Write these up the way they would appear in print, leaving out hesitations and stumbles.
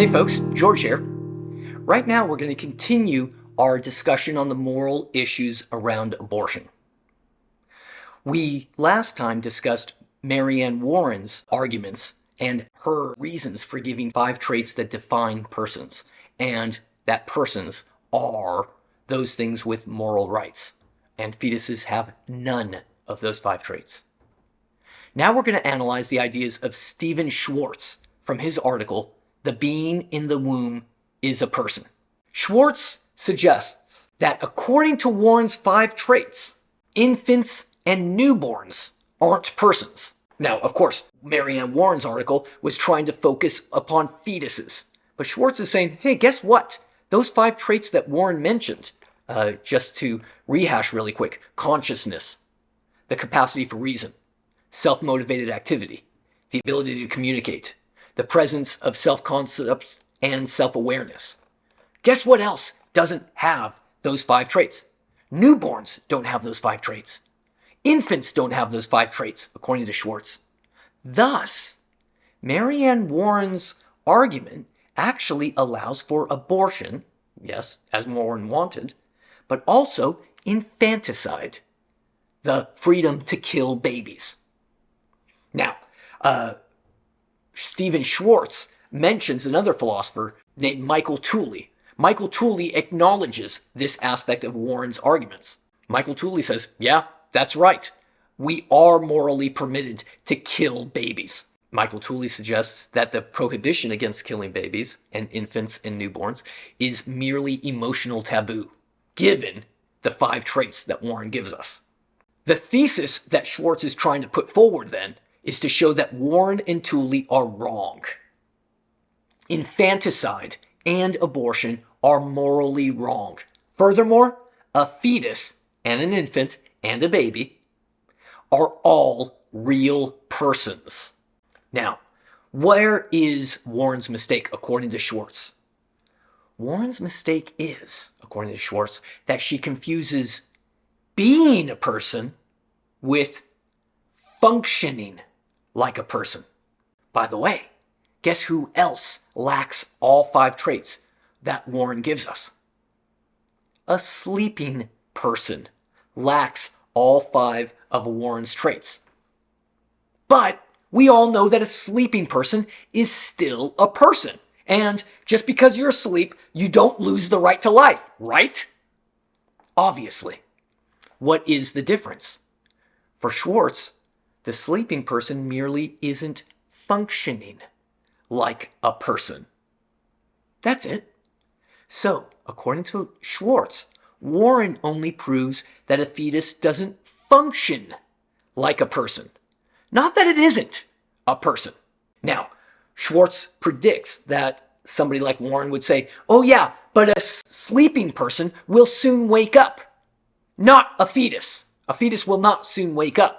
Hey folks, George here. Right now we're going to continue our discussion on the moral issues around abortion. We last time discussed Marianne Warren's arguments and her reasons for giving 5 traits that define persons, and that persons are those things with moral rights, and fetuses have none of those 5 traits. Now we're going to analyze the ideas of Stephen Schwarz from his article, The Being in the Womb is a Person. Schwarz suggests that according to Warren's 5 traits, infants and newborns aren't persons. Now, of course, Marianne Warren's article was trying to focus upon fetuses. But Schwarz is saying, hey, guess what? Those 5 traits that Warren mentioned, just to rehash really quick: consciousness, the capacity for reason, self-motivated activity, the ability to communicate, the presence of self-concepts and self-awareness. Guess what else doesn't have those 5 traits? Newborns don't have those 5 traits. Infants don't have those 5 traits, according to Schwarz. Thus, Marianne Warren's argument actually allows for abortion, yes, as Warren wanted, but also infanticide, the freedom to kill babies. Now, Stephen Schwarz mentions another philosopher named Michael Tooley. Michael Tooley acknowledges this aspect of Warren's arguments. Michael Tooley says, yeah, that's right. We are morally permitted to kill babies. Michael Tooley suggests that the prohibition against killing babies and infants and newborns is merely emotional taboo, given the 5 traits that Warren gives us. The thesis that Schwarz is trying to put forward, then, is to show that Warren and Tooley are wrong. Infanticide and abortion are morally wrong. Furthermore, a fetus and an infant and a baby are all real persons. Now, where is Warren's mistake according to Schwarz? Warren's mistake is, according to Schwarz, that she confuses being a person with functioning like a person. By the way, guess who else lacks all 5 traits that Warren gives us? A sleeping person lacks all 5 of Warren's traits. But we all know that a sleeping person is still a person. And just because you're asleep, you don't lose the right to life, right? Obviously. What is the difference? For Schwarz, the sleeping person merely isn't functioning like a person. That's it. So, according to Schwarz, Warren only proves that a fetus doesn't function like a person. Not that it isn't a person. Now, Schwarz predicts that somebody like Warren would say, oh yeah, but a sleeping person will soon wake up. Not a fetus. A fetus will not soon wake up.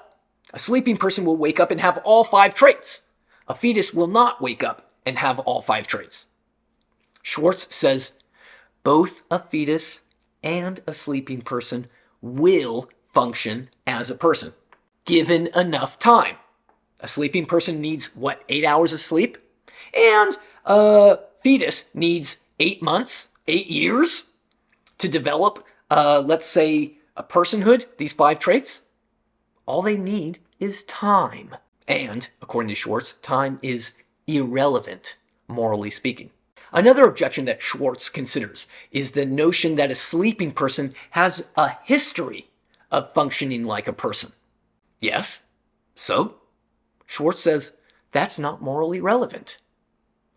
A sleeping person will wake up and have all 5 traits. A fetus will not wake up and have all 5 traits. Schwarz says both a fetus and a sleeping person will function as a person, given enough time. A sleeping person needs, 8 hours of sleep? And a fetus needs 8 months, 8 years to develop, let's say, a personhood, these 5 traits. All they need is time. And, according to Schwarz, time is irrelevant, morally speaking. Another objection that Schwarz considers is the notion that a sleeping person has a history of functioning like a person. Yes, so? Schwarz says that's not morally relevant.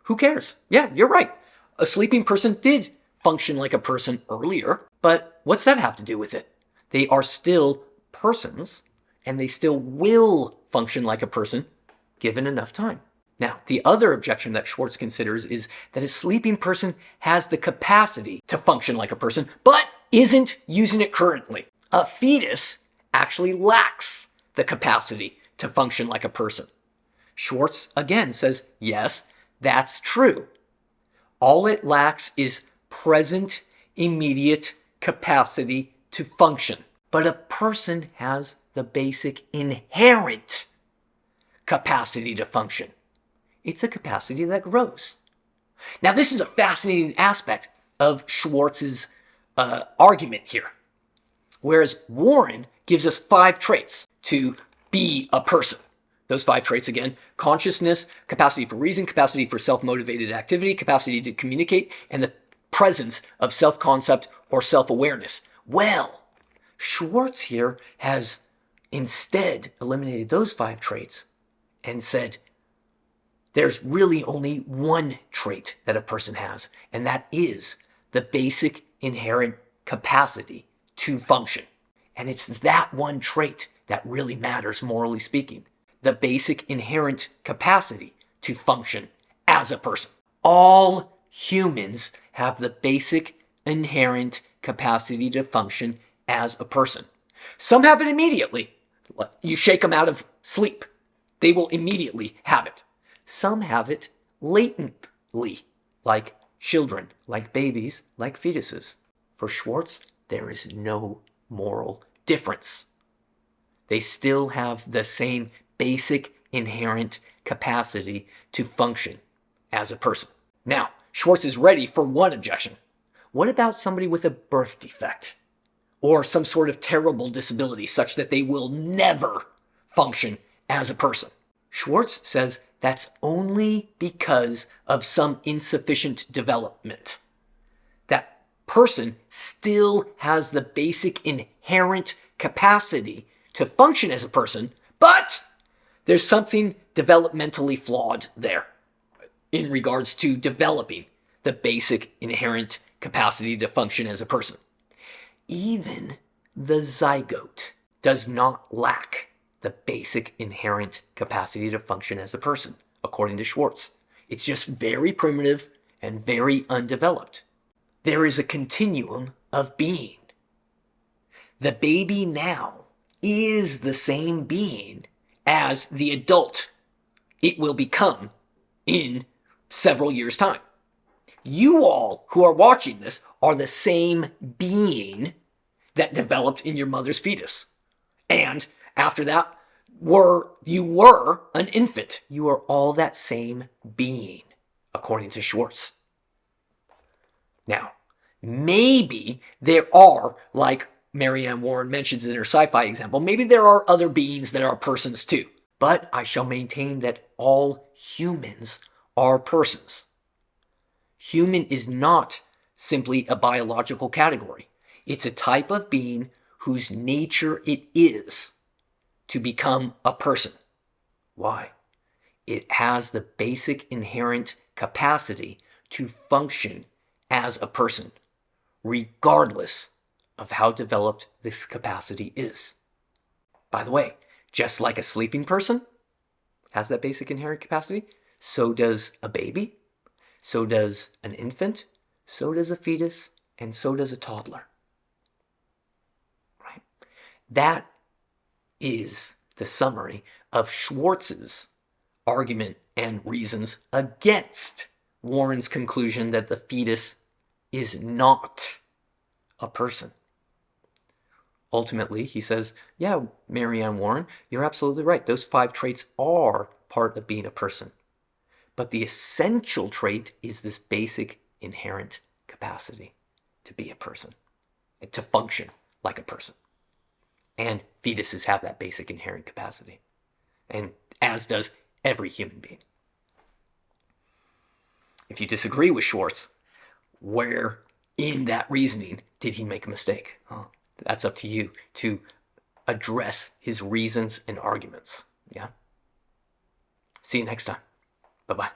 Who cares? Yeah, you're right. A sleeping person did function like a person earlier, but what's that have to do with it? They are still persons, and they still will function like a person given enough time. Now, the other objection that Schwarz considers is that a sleeping person has the capacity to function like a person, but isn't using it currently. A fetus actually lacks the capacity to function like a person. Schwarz again says, yes, that's true. All it lacks is present, immediate capacity to function. But a person has the basic inherent capacity to function. It's a capacity that grows. Now, this is a fascinating aspect of Schwartz's argument here. Whereas Warren gives us 5 traits to be a person. Those 5 traits again: consciousness, capacity for reason, capacity for self-motivated activity, capacity to communicate, and the presence of self-concept or self-awareness. Well, Schwarz here has instead eliminated those 5 traits and said there's really only one trait that a person has, and that is the basic inherent capacity to function. And it's that one trait that really matters, morally speaking. The basic inherent capacity to function as a person. All humans have the basic inherent capacity to function as a person. Some have it immediately. You shake them out of sleep, they will immediately have it. Some have it latently, like children, like babies, like fetuses. For Schwarz, there is no moral difference. They still have the same basic inherent capacity to function as a person. Now, Schwarz is ready for one objection. What about somebody with a birth defect or some sort of terrible disability such that they will never function as a person? Schwarz says that's only because of some insufficient development. That person still has the basic inherent capacity to function as a person, but there's something developmentally flawed there in regards to developing the basic inherent capacity to function as a person. Even the zygote does not lack the basic inherent capacity to function as a person, according to Schwarz. It's just very primitive and very undeveloped. There is a continuum of being. The baby now is the same being as the adult it will become in several years' time. You all who are watching this are the same being that developed in your mother's fetus. And after that, you were an infant. You are all that same being, according to Schwarz. Now, maybe there are, like Marianne Warren mentions in her sci-fi example, maybe there are other beings that are persons too. But I shall maintain that all humans are persons. Human is not simply a biological category. It's a type of being whose nature it is to become a person. Why? It has the basic inherent capacity to function as a person, regardless of how developed this capacity is. By the way, just like a sleeping person has that basic inherent capacity, so does a baby, so does an infant, so does a fetus, and so does a toddler. Right? That is the summary of Schwartz's argument and reasons against Warren's conclusion that the fetus is not a person. Ultimately, he says, yeah, Marianne Warren, you're absolutely right. Those 5 traits are part of being a person. But the essential trait is this basic inherent capacity to be a person, and to function like a person. And fetuses have that basic inherent capacity, and as does every human being. If you disagree with Schwarz, where in that reasoning did he make a mistake? That's up to you to address his reasons and arguments. Yeah. See you next time. Bye-bye.